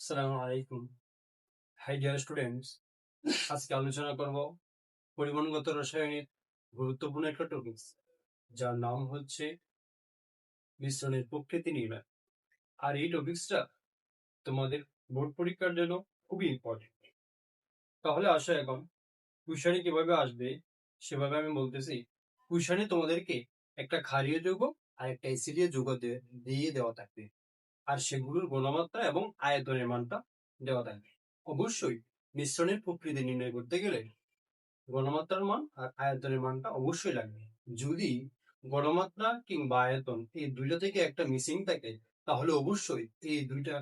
আসসালামু আলাইকুম। High dear students, আজকে আলোচনা করব পরিমাণগত রসায়নের গুরুত্বপূর্ণ একটা টপিকস, যার নাম হচ্ছে মিশ্রণের প্রকৃতি নির্ণয়। আর এই টপিকসটা তোমাদের বোর্ড পরীক্ষার জন্য খুবই ইম্পর্টেন্ট। তাহলে আসো এখন কুইশনে কিভাবে আসবে সেভাবে আমি বলতেছি। কুইশনে তোমাদেরকে একটা ক্ষারীয় যৌগ আর একটা অ্যাসিডীয় যৌগ দিয়ে দেওয়া থাকবে, আর সেগুলোর ঘনমাত্রা এবং আয়তনের মানটা দেওয়া থাকবে। অবশ্যই মিশ্রণের প্রকৃতি নির্ণয় করতে গেলে ঘনমাত্রার মান আর আয়তনের মানটা অবশ্যই লাগবে। যদি ঘনমাত্রা কিংবা আয়তন এই দুইটা থেকে একটা মিসিং থাকে, তাহলে অবশ্যই এই দুইটা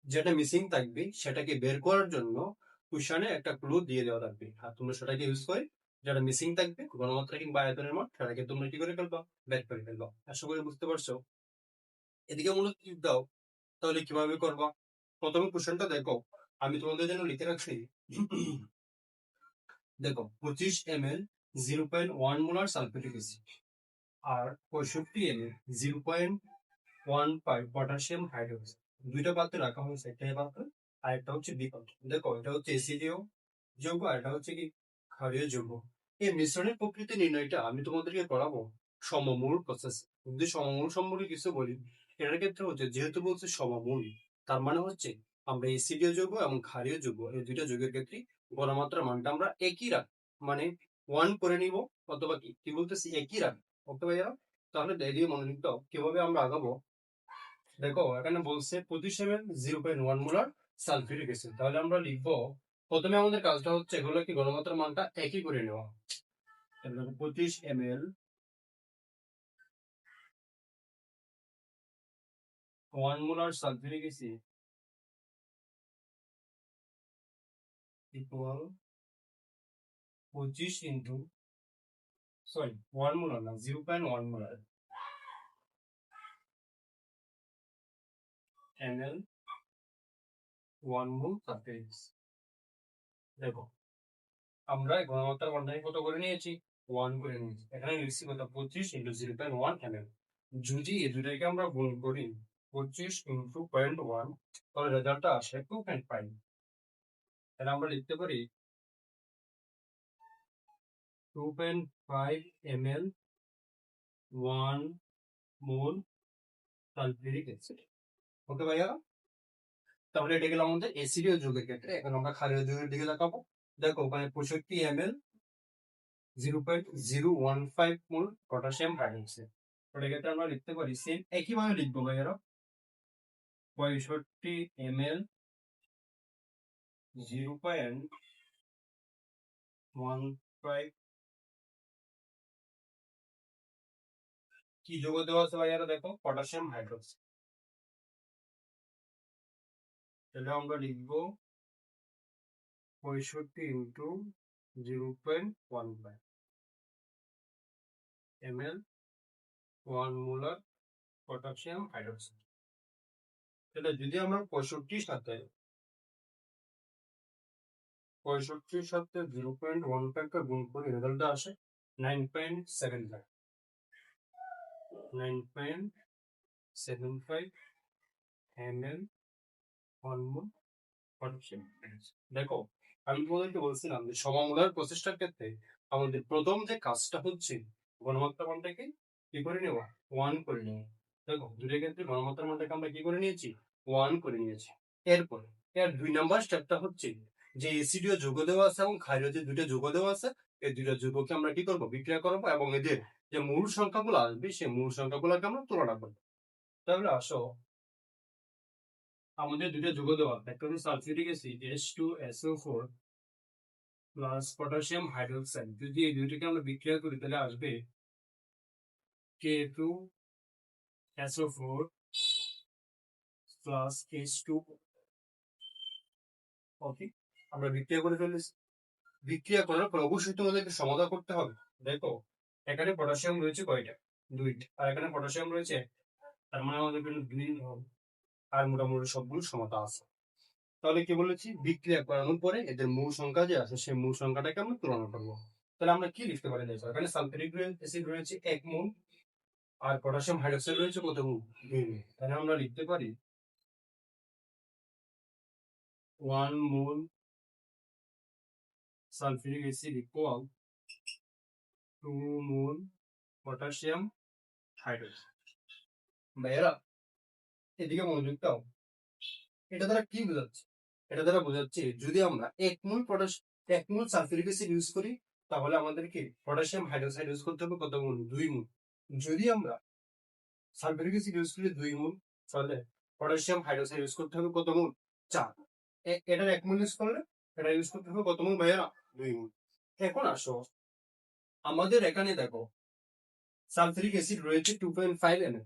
যেটা মিসিং থাকবে সেটাকে বের করার জন্য কুশনে একটা ক্লু দিয়ে দেওয়া থাকবে, আর তোমরা সেটাকে ইউজ করে যেটা মিসিং থাকবে ঘনমাত্রা কিংবা আয়তনের মান সেটাকে তোমরা কি করে ফেলবা, বের করে ফেলবা। আশা করি বুঝতে পারছো। এদিকে মনোযোগ দাও, তাহলে কিভাবে করবা। প্রথমে কোশ্চেনটা দেখো, আমি তোমাদের জন্য লিখে রাখছি। দেখো 25 ml 0.1 মোলার সালফিউরিক অ্যাসিড আর 65 ml 0.15 পটাশিয়াম হাইড্রোক্সাইড দুইটা পাত্রে রাখা হয়েছে, একটা এই পাত্র আর একটা হচ্ছে বি পাত্র। দেখো এটা হচ্ছে অ্যাসিডীয় যৌগ আর এটা হচ্ছে কি ক্ষারীয় যৌগ। এই মিশ্রণের প্রকৃতি নির্ণয়টা আমি তোমাদেরকে করাবো সমমূল প্রসেস। যদি সমমূল সম্পর্কে কিছু বলি, এটার ক্ষেত্রে হচ্ছে যেহেতু বলছে সমমূল, তার মানে হচ্ছে আমরা অ্যাসিডীয় যৌগ এবং ক্ষারীয় যৌগ এই দুইটা যৌগের ক্ষেত্রে ঘনমাত্রার মানটা আমরা একই রাখ, মানে 1 করে নিব, অথবা কি কি বলতেছি একই রাখ। ওকে ভাইয়া, তাহলে দিয়ে মনোযোগ দাও কিভাবে আমরা আগাবো। দেখো এখানে বলছে 25 ml 0.1 মোলার সালফিউরিক অ্যাসিড, তাহলে আমরা লিখবো প্রথমে আমাদের কাজটা হচ্ছে এগুলো কি ঘনমাত্রার মানটা একই করে নেওয়া। 25 ml 1 molar sulphuric acid equal 25 into, sorry 1 molar না, 0.1 মোলার ml 1 মোল সালফিউরিক অ্যাসিড। দেখো আমরা ঘনমাত্রার মানটাকে কত করে নিয়েছি, 1 করে নিয়েছি। এখানে লিখছি কত, 25 ইন্টু 0.1 ml। যদি এই দুটাকে আমরা গুণ করি 25 ইন্টু 0.1, তাহলে রেজাল্টটা আসে 2.5। তাহলে আমরা লিখতে পারি 2.5 ml 1 মোল সালফিউরিক অ্যাসিড। ওকে ভাইয়া, তাহলে এটা গেল আমাদের অ্যাসিডীয় যৌগের ক্ষেত্রে। এখন আমরা ক্ষারীয় যৌগের দিকে তাকাবো। দেখো ওখানে 65 ml 0.015 মোল পটাশিয়াম হাইড্রোক্সাইড। ওটা ক্ষেত্রে আমরা লিখতে পারি সেম একইভাবে লিখবো ভাইয়ারা, 65 ml 0.15 কি যৌগ দেওয়া আছে ভাইয়ারা, দেখো পটাশিয়াম হাইড্রোক্সাইড। তাহলে আমরা লিখবো 65 into 0.15 ml 1 molar potassium hydroxide. তাহলে যদি আমরা 65-এর সাথে 0.15 গুণ করি, রেজাল্টটা আসে 9.75 9.75 ml 1 মোল পটাশিয়াম হাইড্রোক্সাইড। দেখো আমি তোমাদেরকে বলছিলাম যে সমমূলের প্রচেষ্টার ক্ষেত্রে আমাদের প্রথম যে কাজটা হচ্ছে ঘনমাত্রা মানটাকে কি করে নেওয়া, 1 করে নেওয়া। দেখো দুটোর ক্ষেত্রে ঘনমাত্রা মানটাকে আমরা কি করে নিয়েছি, 1 করে নিয়েছি। এরপর এর 2 নম্বর স্টেপটা হচ্ছে যে অ্যাসিডীয় যৌগ দেওয়া আছে এবং ক্ষারীয় যে দুটো যৌগ দেওয়া আছে, এই দুটো যৌগকে আমরা কি করবো, বিক্রিয়া করবো এবং এদের যে মূল সংখ্যাগুলো আসবে সেই মূল সংখ্যাগুলোকে আমরা তুলনা করবো। তাহলে আসো, আমাদের দুটো যৌগ দেওয়া, একটা হচ্ছে sulphuric acid H2SO4 plus potassium hydroxide. যদি এই দুইটাকে আমরা বিক্রিয়া করি তাহলে আসবে K2SO4 প্লাস H2। ওকে, আমরা বিক্রিয়া করে ফেলেছি। বিক্রিয়া করার পর অবশ্যই তোমাদেরকে সমাধান করতে হবে। দেখো এখানে পটাশিয়াম রয়েছে কয়টা, 2টা, আর এখানে পটাশিয়াম রয়েছে, তার মানে আমাদের এখানে 2 হবে। আর মোটামুটি সবগুলো সমাতা আছে। তাহলে কি বলেছি, বিক্রিয়া করানোর পরে এদের মূল সংখ্যা যে আছে সেই মূল সংখ্যাটাকে আমরা তুলনা করবো। তাহলে আমরা কি লিখতে পারি, দেখো এখানে সালফিউরিক অ্যাসিড রয়েছে 1 মোল আর পটাশিয়াম হাইড্রোক্সাইড রয়েছে কত মোল, 2 মোল। তাহলে আমরা লিখতে পারি 1 mole sulfuric acid equal 2 mole potassium hydroxide। ভাইয়েরা এদিকে মনোযোগ দাও। এটা দ্বারা কি বোঝাচ্ছে? এটা দ্বারা বোঝাচ্ছে যদি আমরা 1 মোল সালফিউরিক অ্যাসিড ইউজ করি তাহলে আমাদেরকে পটাশিয়াম হাইড্রোক্সাইড ইউজ করতে হবে কত মোল? 2 মোল। যদি আমরা সালফিউরিক অ্যাসিড ইউজ করি 2 মোল, তাহলে পটাশিয়াম হাইড্রোক্সাইড ইউজ করতে হবে কত মোল? 4। এটার 1 মোল ইউজ করলে এটা ইউজ করতে হবে কত মোল ভাইয়েরা? 2 মোল। এখন আসো আমাদের এখানে দেখো সালফিউরিক অ্যাসিড রয়েছে 2.5 ml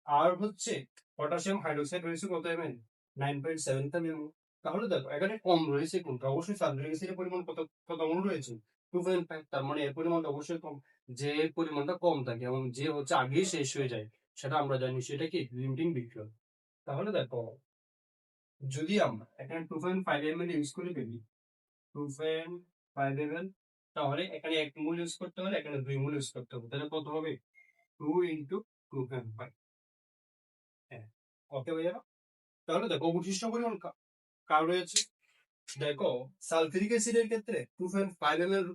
আর হচ্ছে পটাশিয়াম হাইড্রোক্সাইড রয়েছে কত ml? 9.7 ml। তাহলে দেখো এখানে কম রয়েছে কোনটা? অবশ্যই সালফিউরিক অ্যাসিডের পরিমাণ কত মোল রয়েছে? 2.5। তার মানে এর পরিমাণটা অবশ্যই কম। যে পরিমাণটা কম থাকে এবং যে হচ্ছে আগেই শেষ হয়ে যায় সেটা আমরা জানি সেটা কি লিমিটিং বিক্রিয়া। তাহলে দেখো যদি আমরা এখানে 2.5 ml ইউজ করে ফেলি, 2.5 ml, তাহলে এখানে 1 মোল ইউজ করতে হবে, এখানে 2 মোল ইউজ করতে হবে। তাহলে কত হবে? 2 ইন্টু 2.5। হ্যাঁ, ওকে ভাইয়া। তাহলে দেখো অবশিষ্ট পরিমাণ কার রয়েছে? দেখো সালফিউরিক অ্যাসিডের ক্ষেত্রে 2.5 ml,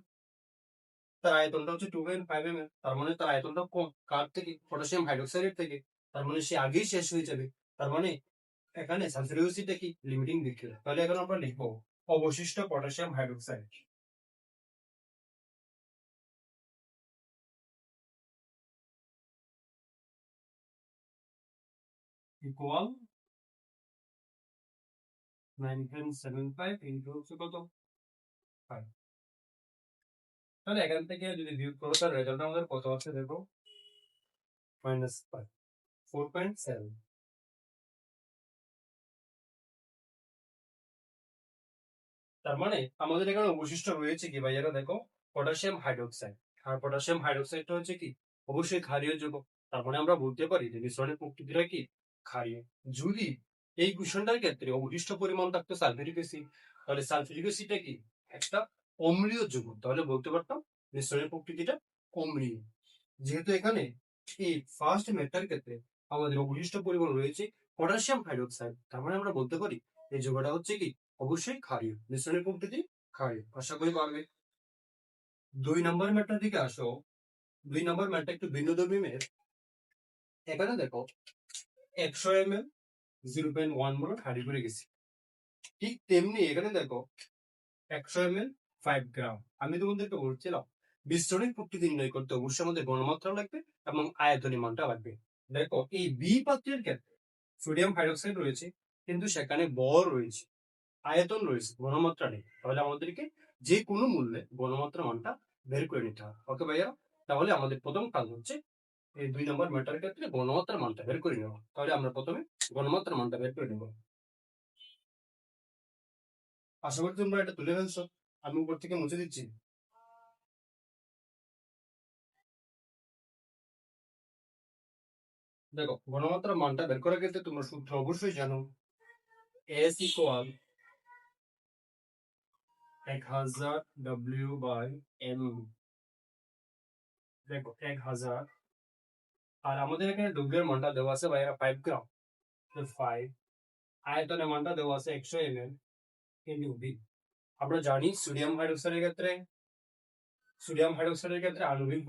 তার আয়তনটা হচ্ছে 2.5 ml। তার মানে তার আয়তনটা কম কার থেকে? পটাশিয়াম হাইড্রোক্সাইডের থেকে। তার মানে সে আগেই শেষ হয়ে যাবে। তার মানে এখানে সালফিউরিক অ্যাসিডটা কি লিমিটিং বিক্রিয়া। তাহলে এখন আমরা লিখবো অবশিষ্ট পটাশিয়াম হাইড্রোক্সাইড ইকুয়াল 9.75 ইন্টু হচ্ছে কত? 5। তাহলে এখান থেকে যদি বিয়োগ করো তার রেজাল্ট আমাদের কত আছে দেখো, -5, 4.7। তার মানে আমাদের এখানে অবশিষ্ট রয়েছে কি ভাইয়ারা? দেখো পটাশিয়াম হাইড্রোক্সাইড। আর পটাশিয়াম হাইড্রোক্সাইডটা হচ্ছে কি অবশ্যই ক্ষারীয় যৌগ। তার মানে আমরা বলতে পারি যে মিশ্রণের প্রকৃতিটা কি ক্ষারীয়। যদি এই কুশনটার ক্ষেত্রে অবশিষ্ট পরিমাণ থাকতো সালফিউরিক অ্যাসিড, তাহলে সালফিউরিক অ্যাসিডটা কি একটা অম্লীয় যৌগ, তাহলে বলতে পারতাম মিশ্রণের প্রকৃতিটা অম্লীয়। যেহেতু এখানে এই ফার্স্ট মেথডের ক্ষেত্রে আমাদের অবশিষ্ট পরিমাণ রয়েছে পটাশিয়াম হাইড্রোক্সাইড, তার মানে আমরা বলতে পারি এই যৌগটা হচ্ছে কি অবশ্যই ক্ষারীয়, মিশ্রণের প্রকৃতি ক্ষারীয়। আশা করি পারবে। 2 নম্বর ম্যাথটার দিকে আসো। 2 নম্বর ম্যাথটা একটু ভিন্নধর্মী ম্যাথ। এখানে দেখো 100 ml 0.1 মোল খালি করে গেছি। ঠিক তেমনি এখানে দেখো 100 ml 5 গ্রাম। আমি তোমাদেরকে বলছিলাম মিশ্রণের প্রকৃতি নির্ণয় করতে অবশ্যই আমাদের ঘনমাত্রা লাগবে এবং আয়তনের মানটা লাগবে। দেখো এই বি পাত্রের ক্ষেত্রে সোডিয়াম হাইড্রোক্সাইড রয়েছে কিন্তু সেখানে বল রয়েছে, আয়তন রয়েছে, ঘনমাত্রা নেই। তাহলে আমাদেরকে যে কোনো মূল্যে ঘনমাত্রা মানটা বের করে নিতে হবে। ওকে ভাইয়া? তাহলে আমাদের প্রথম কাজ হচ্ছে এই 2 নম্বর ম্যাটার ক্ষেত্রে ঘনমাত্রার মানটা বের করে নেওয়া। তাহলে আমরা প্রথমে ঘনমাত্রার মানটা বের করে নেব। আশা করি তোমরা এটা তুলে ফেলছো। আমি উপর থেকে মুছে দিচ্ছি। দেখো ঘনমাত্রার মানটা বের করার ক্ষেত্রে তোমরা সূত্র অবশ্যই জানো। S equal 1000 W/m। দেখো 1000, আর আমাদের এখানে দ্রব্যের মানটা দেওয়া আছে ভাইয়া 5 গ্রাম। 5, আয়তনের মানটা দেওয়া আছে 100 ml ইন্টু বি। আমরা জানি সোডিয়াম হাইড্রোক্সাইডের ক্ষেত্রে আণবিক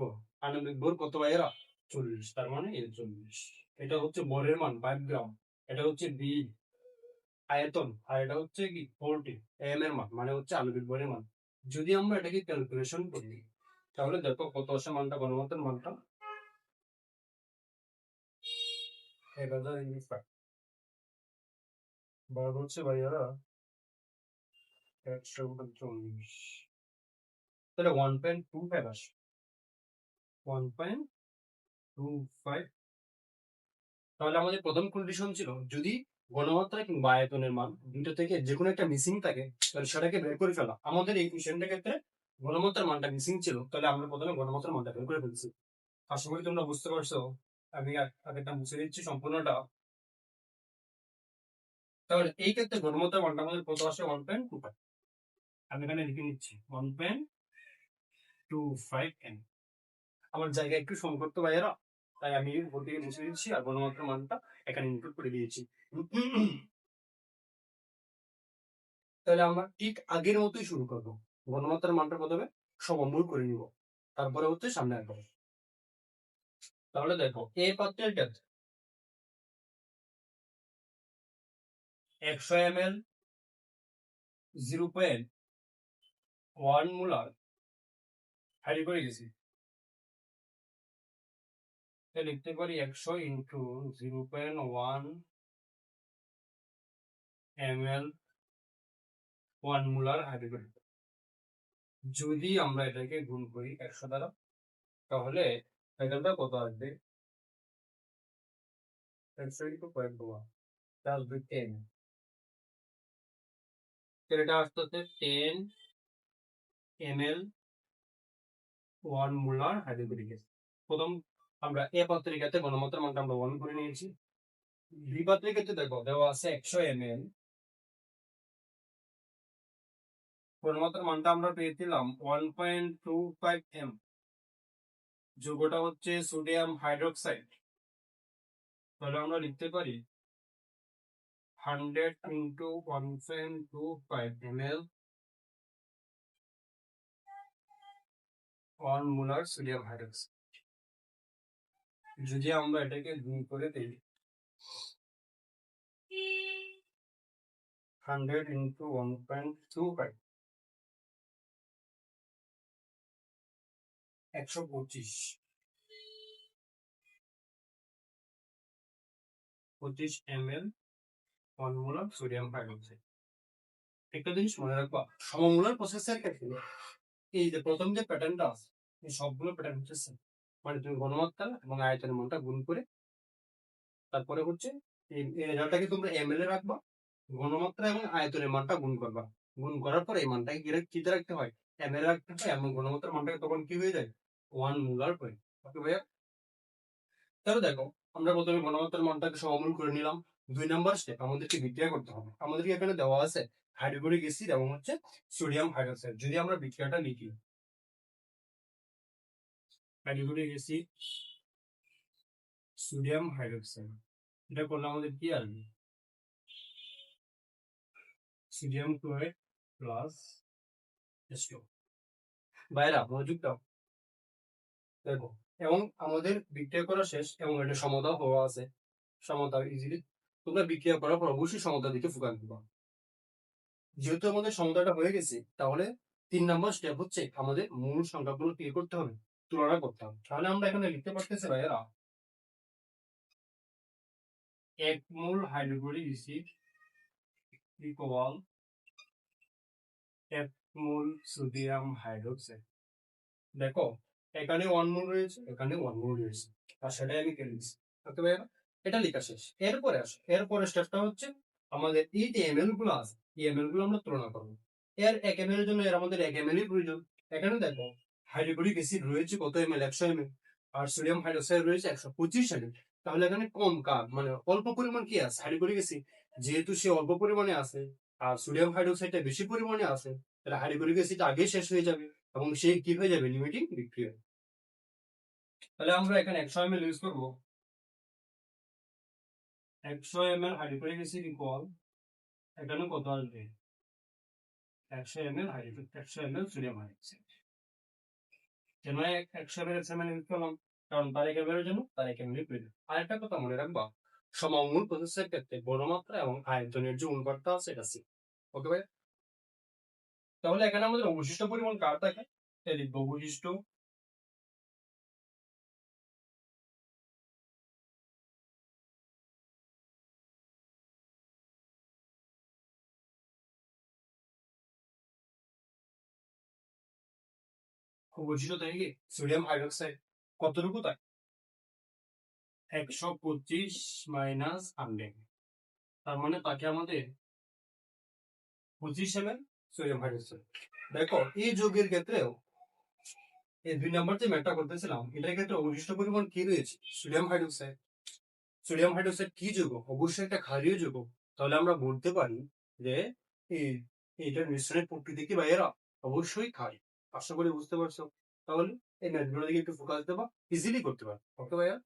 ভর কত ভাইয়েরা? 40। তার মানে 40। এটা হচ্ছে ভরের মান 5 গ্রাম। এটা হচ্ছে বি আয়তন, আর এটা হচ্ছে কি 40 এম এর মান, মানে হচ্ছে আণবিক ভরের মান। যদি আমরা এটাকে ক্যালকুলেশন করি তাহলে দেখো কত আসে মানটা, ঘনমাত্রার মানটা 1000 ইন্টু 5 বর্গ হচ্ছে ভাইয়ারা 140। তাহলে 1.25 আসে। 1.25। তাহলে আমাদের প্রথম কন্ডিশন ছিল যদি ঘনমাত্রা কিংবা আয়তনের মান দুটো থেকে যে কোনো একটা মিসিং থাকে তাহলে সেটাকে বের করে ফেলা। আমাদের এই কোশ্চেনটার ক্ষেত্রে ঘনমাত্রার মানটা মিসিং ছিল, তাহলে আমরা প্রথমে ঘনমাত্রার মানটা বের করে ফেলছি। আশা করি তোমরা বুঝতে পারছো। আমি আগেরটা মুছে দিচ্ছি সম্পূর্ণটা। তাহলে এই ক্ষেত্রে ঘনমাত্রার মানটা আমাদের কত আসে? 1.25। আমি এখানে লিখে নিচ্ছি 1.25 m। আমার জায়গা একটু সংকট ভাইয়েরা, তাই আমি উপর থেকে মুছে দিচ্ছি আর ঘনমাত্রার মানটা এখানে ইনপুট করে দিয়েছি। তাহলে আমরা ঠিক আগের মতোই শুরু করবো। ঘনমাত্রার মানটা প্রথমে সমমূল করে নিব, তারপরে হচ্ছে সামনে আঁকবো। তাহলে দেখো এ পাত্রের ক্ষেত্রে 100 ml 0.1 মোলার হাইড্রোক্লোরিক অ্যাসিড, লিখতে পারি 100 ইন্টু 0.1 ml 1 মোলার হাইড্রোক্লোরিক। যদি আমরা এটাকে গুণ করি 100 দ্বারা, তাহলে এখানটা কত আসবে? 100 ইন্টু 0.1 প্লাস 10, এটা আসতে হচ্ছে 10 ml 1 মোলার হাইড্রোক্লোরিক অ্যাসিড। প্রথম আমরা এ পাত্রের ক্ষেত্রে ঘনমাত্রার মানটা আমরা 1 করে নিয়েছি। বি পাত্রের ক্ষেত্রে দেখো দেওয়া আছে 100 ml, ঘনমাত্রার মানটা আমরা পেয়েছিলাম 1.25 m, যৌগটা হচ্ছে সোডিয়াম হাইড্রোক্সাইড। তাহলে আমরা লিখতে পারি 100 into 1.25 ml 1 molar sodium hydroxide. যদি আমরা এটাকে গুণ করে দিই 100 into 1.25 125 ml 1 molar sodium hydroxide. একটা জিনিস মনে রাখবা, সমমূলার প্রসেসের ক্ষেত্রে এই যে প্রথম যে প্যাটার্নটা আছে, এই সবগুলো প্যাটার্ন হচ্ছে same। মানে তুমি ঘনমাত্রা এবং আয়তনের মানটা গুণ করে তারপরে হচ্ছে এই রেজাল্টটাকে তোমরা ml এ রাখবা, ঘনমাত্রা এবং আয়তনের মানটা গুণ করবা। গুণ করার পরে এই মানটাকে কিতে রাখতে হয়? ml রাখতে হয়, এবং ঘনমাত্রার মানটাকে তখন কি হয়ে যায়? 1 মোলার করে। ওকে ভাইয়া? তাহলে দেখো আমরা প্রথমে ঘনমাত্রার মানটাকে সমমূল করে নিলাম। 2 নাম্বার স্টেপ আমাদেরকে বিক্রিয়া করতে হবে। আমাদেরকে এখানে দেওয়া আছে হাইড্রোক্লোরিক অ্যাসিড এবং হচ্ছে সোডিয়াম হাইড্রোক্সাইড। যদি আমরা বিক্রিয়াটা লিখি, হাইড্রোক্লোরিক অ্যাসিড সোডিয়াম হাইড্রোক্সাইড, এটা করলে আমাদের কি আসবে? Sodium chloride plus H2O। বাইরা মনোযোগ দাও। দেখো এবং আমাদের বিক্রিয়া করা শেষ এবং এটা সমতা হওয়া আছে। সমতা ইজিলি তোমরা বিক্রিয়া করার পর অবশ্যই সমতার দিকে ফোকাস দিবা। যেহেতু আমাদের সমতাটা হয়ে গেছে, তাহলে 3 নাম্বার স্টেপ হচ্ছে আমাদের মূল সংখ্যাগুলো কি করতে হবে? তুলনা করতে হবে। তাহলে আমরা এখানে লিখতে পারতেছি ভাইয়েরা 1 mole hydrochloric acid equal 1 mole sodium hydroxide. দেখো এখানে 1 মোল রয়েছে, এখানে 1 মোল রয়েছে, আর সেটাই আমি কেটে দিচ্ছি। ওকে ভাইয়েরা, এটা লেখা শেষ। এরপরে আসো, এরপরে স্টেপটা হচ্ছে আমাদের এই যে এমএল গুলো আছে, এই এমএল গুলো আমরা তুলনা করবো। এর 1 ml এর জন্য এর আমাদের 1 ml এর প্রয়োজন। এখানে দেখো হাইড্রোক্লোরিক অ্যাসিড রয়েছে কত ml? 100 ml, আর সোডিয়াম হাইড্রোক্সাইড রয়েছে 125 ml। তাহলে এখানে কম কার মানে অল্প পরিমাণ কি আছে? Hydrochloric acid. যেহেতু সে অল্প পরিমাণে আছে আর সোডিয়াম হাইড্রোক্সাইডটা বেশি পরিমাণে আছে, তাহলে হাইড্রোক্লোরিক অ্যাসিড আগেই শেষ হয়ে যাবে এবং সে কি হয়ে যাবে? লিমিটিং বিক্রিয়া। তাহলে আমরা এখানে 100 ml ইউজ করবো। 100 ml হাইড্রোক্লোরিক অ্যাসিড ইকুয়াল, এখানে কত আসবে? 100 ml hydrochloric, 100 ml sodium hydroxide. কেন 100 ml ইউজ করলাম? কারণ তার এক ml এর জন্য তার 1 ml প্রয়োজন। আরেকটা কথা মনে রাখবা, সমমূল প্রসেসের ক্ষেত্রে ঘনমাত্রা এবং আয়তনের যে অনুপাতটা আছে এটা সি। ওকে ভাই? তাহলে এখানে আমাদের অবশিষ্ট পরিমাণ কার থাকে? এই লিখবো অবশিষ্ট অবশিষ্ট থাকে কি? Sodium hydroxide. কতটুকু থাকে? 125 মাইনাস 100। তার মানে তাকে আমাদের 25 ml সোডিয়াম হাইড্রোক্সাইড। দেখো এই যৌগের ক্ষেত্রেও এই 2 নাম্বার যে ম্যাটটা করতেছিলাম, এটার ক্ষেত্রে অবশিষ্ট পরিমাণ কি রয়েছে? Sodium hydroxide. সোডিয়াম হাইড্রোক্সাইড কি যৌগ? অবশ্যই একটা ক্ষারীয় যৌগ। তাহলে আমরা বলতে পারি যে এই এইটার মিশ্রণের প্রকৃতি কি ভাইয়েরা? অবশ্যই ক্ষারীয়। আশা করি বুঝতে পারছো। তাহলে এই ম্যাথগুলোর দিকে একটু ফোকাস দেবা, ইজিলি করতে পারো। ওকে ভাইয়া?